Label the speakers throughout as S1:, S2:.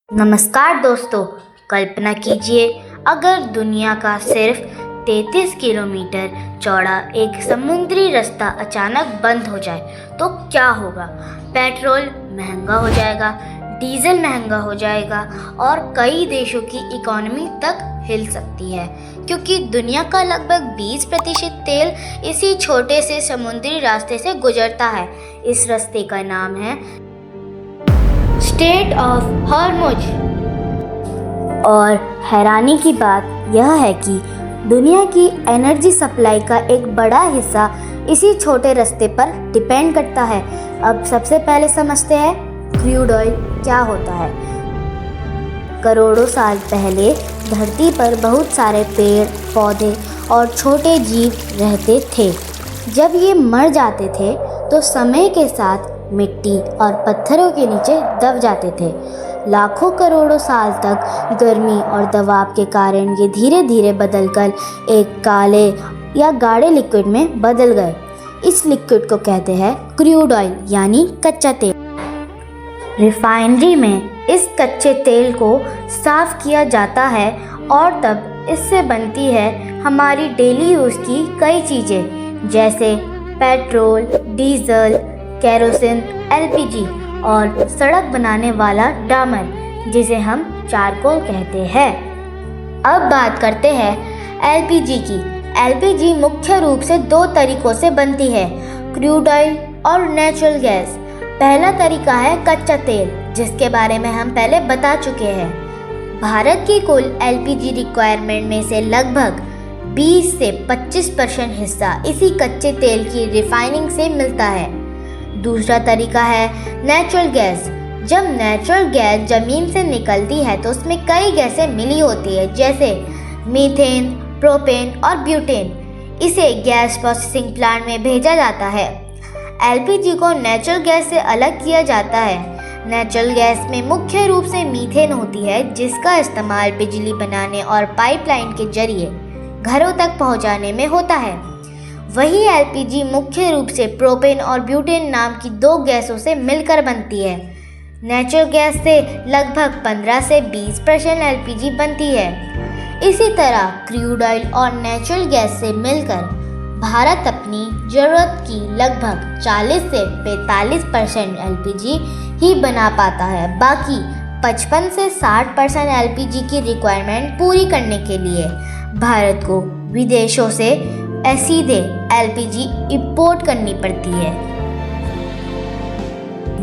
S1: नमस्कार दोस्तों। कल्पना कीजिए अगर दुनिया का सिर्फ 33 किलोमीटर चौड़ा एक समुद्री रास्ता अचानक बंद हो जाए तो क्या होगा। पेट्रोल महंगा हो जाएगा, डीजल महंगा हो जाएगा और कई देशों की इकोनॉमी तक हिल सकती है, क्योंकि दुनिया का लगभग 20% तेल इसी छोटे से समुद्री रास्ते से गुजरता है। इस रास्ते का नाम है स्ट्रेट ऑफ हॉर्मुज। और हैरानी की बात यह है कि दुनिया की एनर्जी सप्लाई का एक बड़ा हिस्सा इसी छोटे रास्ते पर डिपेंड करता है। अब सबसे पहले समझते हैं क्रूड ऑयल क्या होता है। करोड़ों साल पहले धरती पर बहुत सारे पेड़ पौधे और छोटे जीव रहते थे। जब ये मर जाते थे तो समय के साथ मिट्टी और पत्थरों के नीचे दब जाते थे। लाखों करोड़ों साल तक गर्मी और दबाव के कारण ये धीरे धीरे बदलकर एक काले या गाढ़े लिक्विड में बदल गए। इस लिक्विड को कहते हैं क्रूड ऑयल यानी कच्चा तेल। रिफाइनरी में इस कच्चे तेल को साफ किया जाता है और तब इससे बनती है हमारी डेली यूज़ की कई चीज़ें, जैसे पेट्रोल, डीजल, केरोसिन, एलपीजी और सड़क बनाने वाला डामर, जिसे हम चारकोल कहते हैं। अब बात करते हैं एलपीजी की। एलपीजी मुख्य रूप से दो तरीकों से बनती है, क्रूड ऑयल और नेचुरल गैस। पहला तरीका है कच्चा तेल, जिसके बारे में हम पहले बता चुके हैं। भारत की कुल एलपीजी रिक्वायरमेंट में से लगभग 20 से 25% हिस्सा इसी कच्चे तेल की रिफाइनिंग से मिलता है। दूसरा तरीका है नेचुरल गैस। जब नेचुरल गैस ज़मीन से निकलती है तो उसमें कई गैसें मिली होती है, जैसे मीथेन, प्रोपेन और ब्यूटेन। इसे गैस प्रोसेसिंग प्लांट में भेजा जाता है। एलपीजी को नेचुरल गैस से अलग किया जाता है। नेचुरल गैस में मुख्य रूप से मीथेन होती है, जिसका इस्तेमाल बिजली बनाने और पाइपलाइन के जरिए घरों तक पहुंचाने में होता है। वही एलपीजी मुख्य रूप से प्रोपेन और ब्यूटेन नाम की दो गैसों से मिलकर बनती है। नेचुरल गैस से लगभग 15 से 20% एलपीजी बनती है। इसी तरह क्रूड ऑयल और नेचुरल गैस से मिलकर भारत अपनी ज़रूरत की लगभग 40 से 45% एलपीजी ही बना पाता है। बाकी 55 से 60% एलपीजी की रिक्वायरमेंट पूरी करने के लिए भारत को विदेशों से सीधे एलपीजी इंपोर्ट करनी पड़ती है।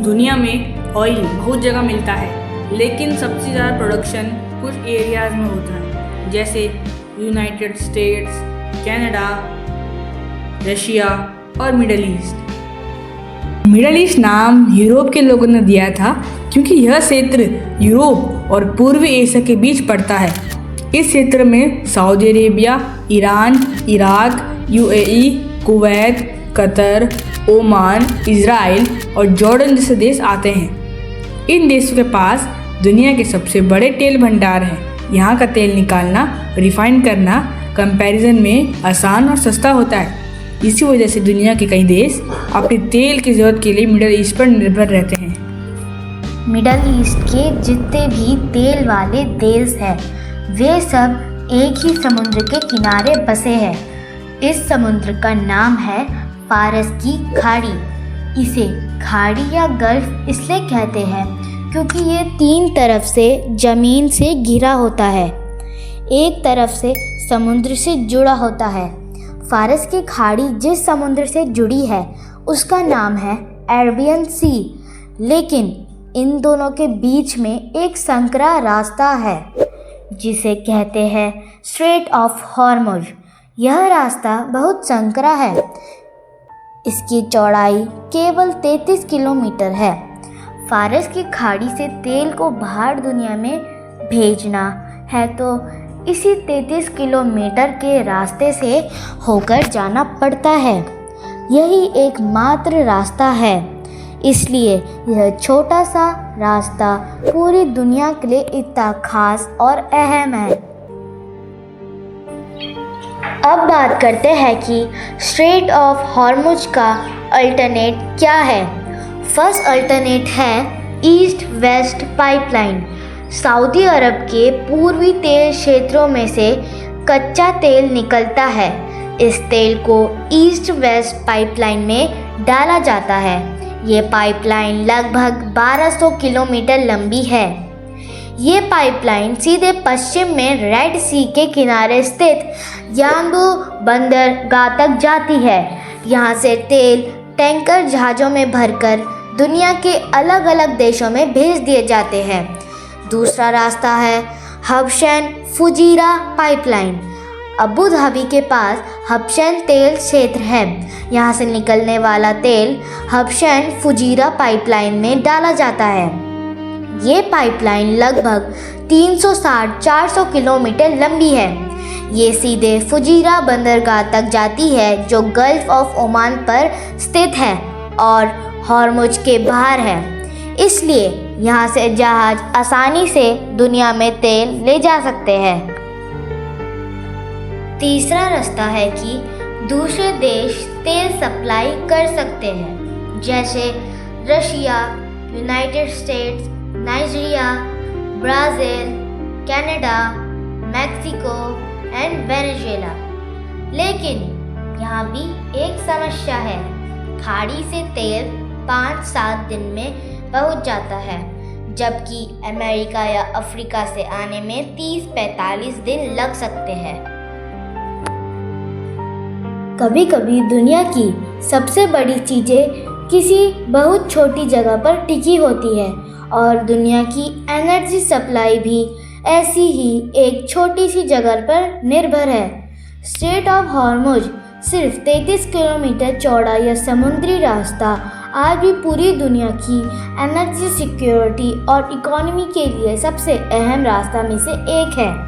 S2: दुनिया में ऑयल बहुत जगह मिलता है, लेकिन सबसे ज़्यादा प्रोडक्शन कुछ एरियाज़ में होता है, जैसे यूनाइटेड स्टेट्स, कनाडा, रशिया और मिडल ईस्ट। मिडल ईस्ट नाम यूरोप के लोगों ने दिया था क्योंकि यह क्षेत्र यूरोप और पूर्वी एशिया के बीच पड़ता है। इस क्षेत्र में Saudi Arabia, Iran, Iraq, UAE, Kuwait, Qatar, Oman, Israel और जॉर्डन जैसे देश आते हैं। इन देशों के पास दुनिया के सबसे बड़े तेल भंडार हैं। यहाँ का तेल निकालना, रिफाइन करना कंपैरिजन में आसान और सस्ता होता है। इसी वजह से दुनिया के कई देश अपनी तेल की ज़रूरत के लिए मिडल ईस्ट पर निर्भर रहते हैं।
S1: मिडल ईस्ट के जितने भी तेल वाले देश हैं, वे सब एक ही समुद्र के किनारे बसे हैं। इस समुद्र का नाम है फारस की खाड़ी। इसे खाड़ी या गल्फ इसलिए कहते हैं क्योंकि ये 3 तरफ से ज़मीन से घिरा होता है, एक तरफ से समुद्र से जुड़ा होता है। फारस की खाड़ी जिस समुद्र से जुड़ी है उसका नाम है अरेबियन सी, लेकिन इन दोनों के बीच में एक संकरा रास्ता है जिसे कहते हैं स्ट्रेट ऑफ हॉर्मुज। यह रास्ता बहुत संकरा है। इसकी चौड़ाई केवल 33 किलोमीटर है। फारस की खाड़ी से तेल को बाहर दुनिया में भेजना है तो इसी 33 किलोमीटर के रास्ते से होकर जाना पड़ता है। यही एकमात्र रास्ता है, इसलिए यह छोटा सा रास्ता पूरी दुनिया के लिए इतना खास और अहम है। अब बात करते हैं कि स्ट्रेट ऑफ हॉर्मुज का अल्टरनेट क्या है। फर्स्ट अल्टरनेट है ईस्ट वेस्ट पाइपलाइन, सऊदी अरब के पूर्वी तेल क्षेत्रों में से कच्चा तेल निकलता है। इस तेल को ईस्ट वेस्ट पाइपलाइन में डाला जाता है। ये पाइपलाइन लगभग 1200 किलोमीटर लंबी है। ये पाइपलाइन सीधे पश्चिम में रेड सी के किनारे स्थित यांबू बंदरगाह तक जाती है। यहाँ से तेल टैंकर जहाज़ों में भरकर दुनिया के अलग अलग देशों में भेज दिए जाते हैं। दूसरा रास्ता है हबशैन फुजीरा पाइपलाइन। अबू धाबी के पास हबशैन तेल क्षेत्र है। यहाँ से निकलने वाला तेल हबशैन फुजीरा पाइपलाइन में डाला जाता है। ये पाइपलाइन लगभग 360-400 किलोमीटर लंबी है। ये सीधे फुजीरा बंदरगाह तक जाती है जो गल्फ ऑफ ओमान पर स्थित है और हॉर्मुज के बाहर है। इसलिए यहाँ से जहाज आसानी से दुनिया में तेल ले जा सकते हैं। तीसरा रास्ता है कि दूसरे देश तेल सप्लाई कर सकते हैं, जैसे Russia, United states, Nigeria, Brazil, Canada, Mexico and Venezuela. लेकिन यहाँ भी एक समस्या है। खाड़ी से तेल 5-7 दिन में पहुँच जाता है, जबकि अमेरिका या अफ्रीका से आने में 30-45 दिन लग सकते हैं। कभी कभी दुनिया की सबसे बड़ी चीज़ें किसी बहुत छोटी जगह पर टिकी होती है और दुनिया की एनर्जी सप्लाई भी ऐसी ही एक छोटी सी जगह पर निर्भर है। स्ट्रेट ऑफ हॉर्मुज सिर्फ 33 किलोमीटर चौड़ा यह समुद्री रास्ता आज भी पूरी दुनिया की एनर्जी सिक्योरिटी और इकोनॉमी के लिए सबसे अहम रास्ता में से एक है।